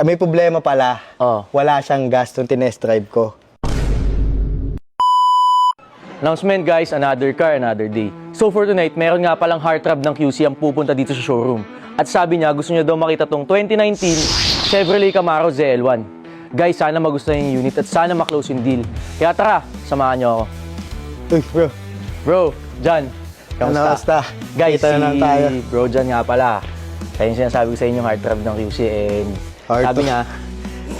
May problema pala. Oh. Wala siyang gas nung tinest drive ko. Announcement guys, another car, another day. So for tonight, meron nga palang heartthrob ng QC ang pupunta dito sa showroom. At sabi niya, gusto niya daw makita tong 2019 Chevrolet Camaro ZL1. Guys, sana magustuhan yung unit at sana maklose yung deal. Kaya tara, samahan niyo ako. Uy, bro. Bro, Jan, kamusta? Guys, Kita na lang tayo. Bro Jan nga pala. Kaya yung sinasabi ko sa inyo, heartthrob ng QC and sabi niya,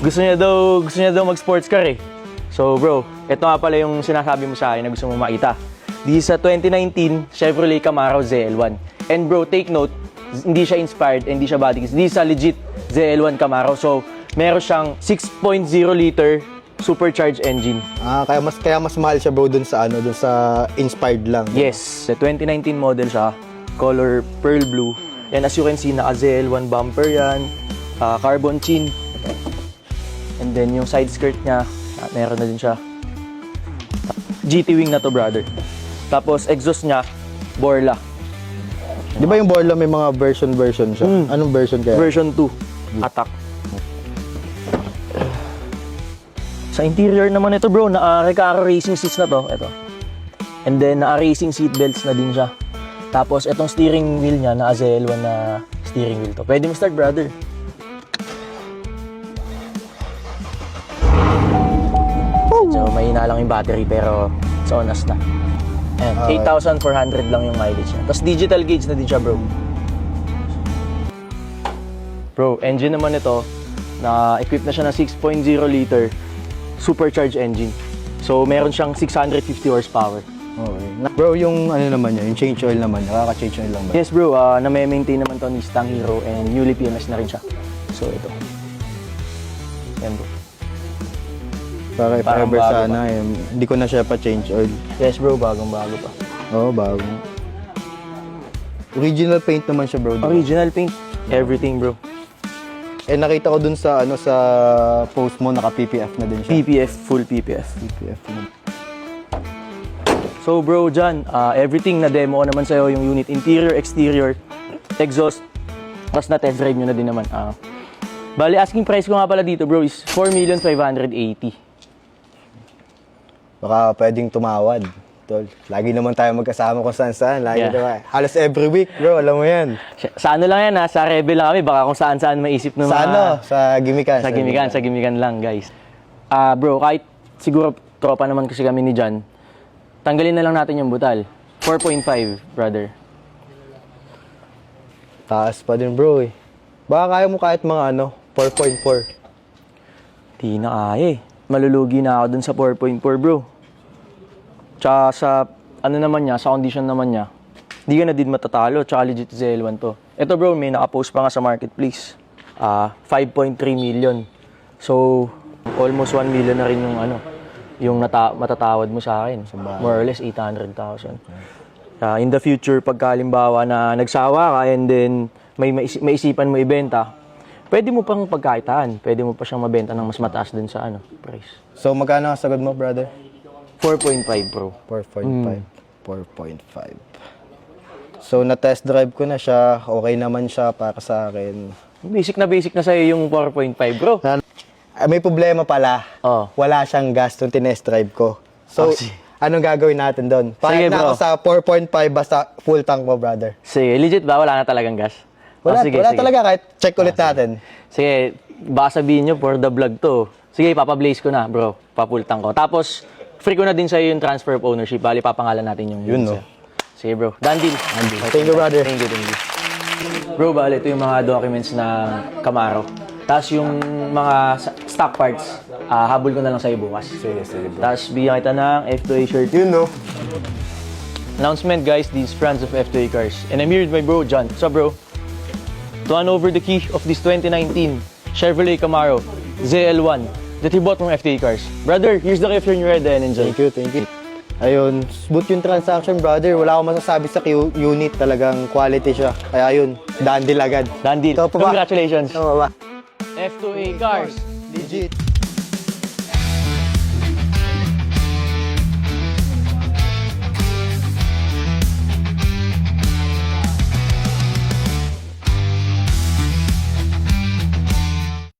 gusto niya daw mag-sports car eh. So bro, ito nga pala yung sinasabi mo sa akin na gusto mo makita. This is a 2019 Chevrolet Camaro ZL1. And bro, take note, hindi siya inspired, hindi siya body kit. This is a legit ZL1 Camaro. So, meron siyang 6.0 liter supercharged engine. Kaya mas mahal siya bro dun sa inspired lang. Yes, the 2019 model siya, color pearl blue. And as you can see, naka ZL1 bumper yan, carbon chin. And then yung side skirt niya, meron na din siya. GT wing na to, brother. Tapos exhaust niya, Borla. Di ba yung Borla may mga version siya? Anong version kaya? Version 2, Attack. Sa interior naman ito bro, naka-Recaro racing seats na to. Ito. And then naka-racing seat belts na din siya. Tapos itong steering wheel niya, naka-ZL1 na steering wheel to. Pwede mo start, brother. So mahina lang yung battery pero it's on us na. And 8,400 lang yung mileage niya. Tapos digital gauge na din siya, bro. Bro, engine naman ito, na-equip na siya ng 6.0 liter supercharged engine. So, meron siyang 650 horsepower. Okay. Bro, yung naman niya, yung change oil naman, nakaka-change oil lang ba? Yes, bro. Na-maintain naman to ni Stang Hero and newly PMS na rin siya. So, ito. Yan, bro. Para if Parang ever bago sana, hindi ko na siya pa-change oil. Yes, bro. Bagong-bago pa. Oo, bago. Original paint naman siya, bro. Original paint. Everything, bro. Eh, nakita ko dun sa, sa post mo, naka-PPF na din siya. PPF, full PPF. PPF na. So bro, Jan, everything na demo ko naman sa'yo, yung unit interior, exterior, exhaust, tapos na test drive nyo na din naman. Bali, asking price ko nga pala dito bro is 4,580,000. Baka pwedeng tumawad. Tol, lagi naman tayo magkasama kung saan-saan. Lagi diba? Halos every week, bro. Alam mo yan. Sa ano lang yan ha? Sa Rebel lang kami. Baka kung saan-saan maisip ng mga... Sa gimikan. Sa gimikan lang, guys. Bro, kahit siguro tropa naman kasi kami ni Jan, tanggalin na lang natin yung butal. 4.5, brother. Taas pa din, bro eh. Baka kaya mo kahit mga 4.4. Di na kaya eh. Malulugi na ako dun sa 4.4, bro. Tsaka sa, naman niya, sa condition naman niya, di ka na din matatalo, tsaka legit ZL1 to. Ito bro, may nakapost pa nga sa marketplace. 5.3 million. So, almost 1 million na rin yung matatawad mo sa akin. More or less 800,000. In the future, pagkalimbawa na nagsawa ka and then may maisipan mo ibenta, pwede mo pang pagkaitaan. Pwede mo pa siyang mabenta ng mas mataas din sa price. So, magkano ang sagad mo, brother? 4.5 bro. 4.5. 4.5. So, na-test drive ko na siya. Okay naman siya para sa akin. Basic na sa'yo yung 4.5 bro. May problema pala. Oh. Wala siyang gas nung tinest drive ko. So, anong gagawin natin doon? Pahit na ako sa 4.5 basta full tank mo, brother. Sige, legit ba? Wala na talagang gas? Wala, Sige. talaga. Kahit check ulit natin. Sige, baka sabihin nyo for the vlog to. Sige, papablaze ko na bro. Papultang ko. Tapos, free ko na din sa'yo yung transfer of ownership. Bali, papangalan natin yung Yun, no? Sige bro. Done deal. Thank you, brother. Thank you. Bro, bali, ito yung mga documents ng Camaro. Tapos yung mga stock parts, habol ko na lang sa'yo bukas. Sige, bro. Tapos bigyan kita ng F2A shirt. Yun, no? Announcement guys, these brands of F2A cars. And I'm here with my bro, John. What's up, bro? To hand over the key of this 2019 Chevrolet Camaro ZL1 that he bought from F2A cars. Brother, here's the key if you're ready and enjoy. Thank you. Ayun, smooth yung transaction, brother. Wala akong masasabi sa unit. Talagang quality siya. Kaya yun, done deal agad. Done deal. Ito, papa. Congratulations. Ito, baba. F2A cars. Legit.